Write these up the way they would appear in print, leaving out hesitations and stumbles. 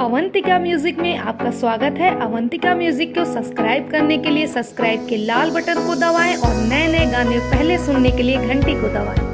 Avantika music में आपका स्वागत है। अवंतिका म्यूजिक को सब्सक्राइब करने के लिए सब्सक्राइब के लाल बटन को दबाएं और नए नए गाने पहले सुनने के लिए घंटी को दबाएं।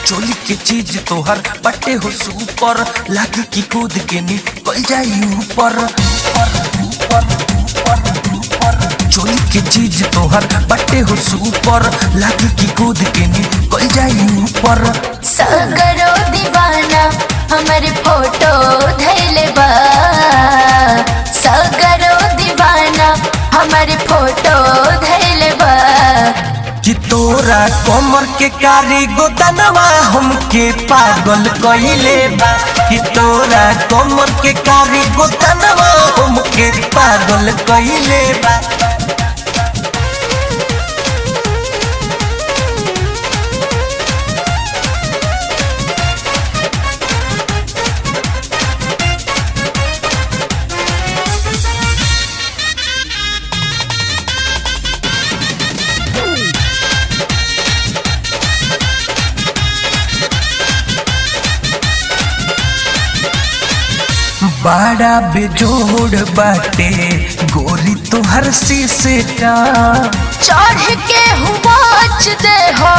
चोली के चीज तोहर बटे हो सुपर लागी की कूद के निकल जाई ऊपर। चोली के चीज तोहर बटे हो सुपर लागी की कूद के निकल जाई ऊपर। सगरो दीवाना हमारे फोटो धैले बा, सगरो दीवाना हमारे फोटो धैले बा। कि तोरा कमर के कारी गोदनवा हमके पागल कइले बा, कि तोरा कमर के कारी गोदनवा हमके पागल कइले बा। बड़ा बेजोड़ बाटे गोरी तोहर सीसेटा, चढ़ के हुआच दे हो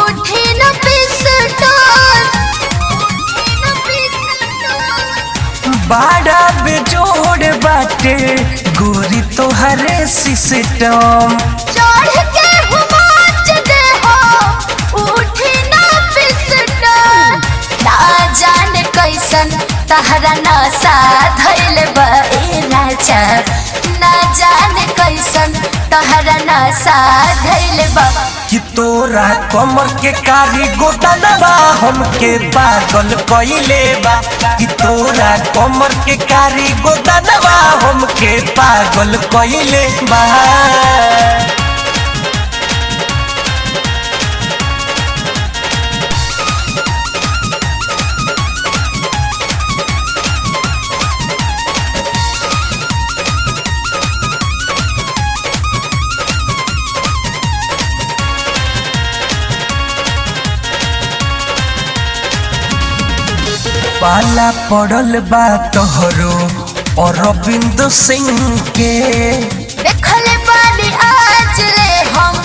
उठी न पिसटन। बड़ा बेजोड़ बाटे गोरी तोहर सिस्टम। चढ़ के हुआच दे हो उठी न पिसटन। ना जाने कैसन तहरा नशा धैले बा ए राजा, ना जाने कैसन तहरा नशा धैले बा। कि तोरा कमर के कारी गोदनवा हमके पागल कइले बा, कि तोरा कमर के कारी गोदनवा हमके पागल कइले बा। पाला पड़ल बा तोहरो अरविंद सिंह के, देखले बानी आज ले हम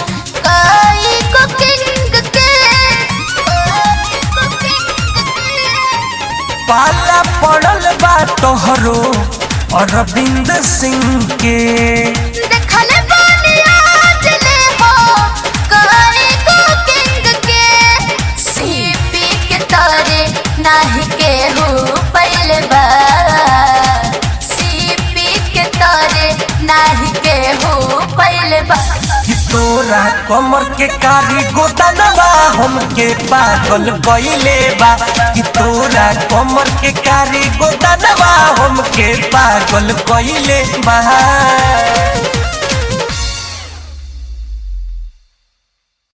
कई को किंग के। पाला पड़ल बा तोहरो अरविंद सिंह के, देखले बानी आज ले हो कई को किंग के। सीपी के तारे नाही के हो पहले बा, सीपी के तारे नाही के हो पहले बा। कि तोरा कमर के कारी गोदनवा हमके पागल कइले बा, कि तोरा कमर के कारी गोदनवा हमके पागल कइले बा।